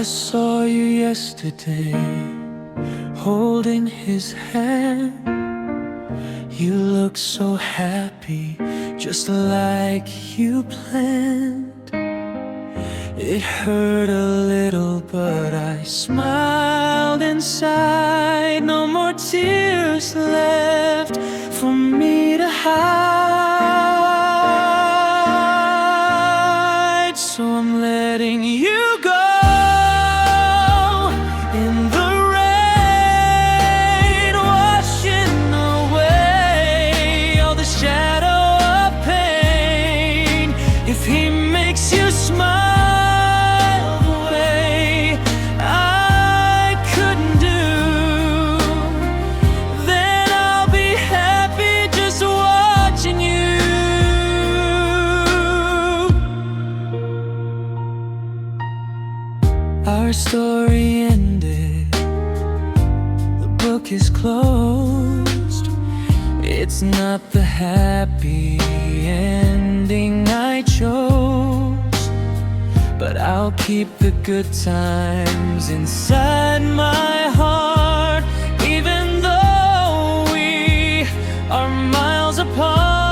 saw you yesterday, holding his hand. You look so happy, just like you planned. It hurt a little, but I smiled inside. No more tears left for me to hide. So I'm letting you go. If he makes you smile the way I couldn't do, then I'll be happy just watching you. Our story ended, the book is closed. It's not the happy ending I chose, but I'll keep the good times inside my heart, even though we are miles apart.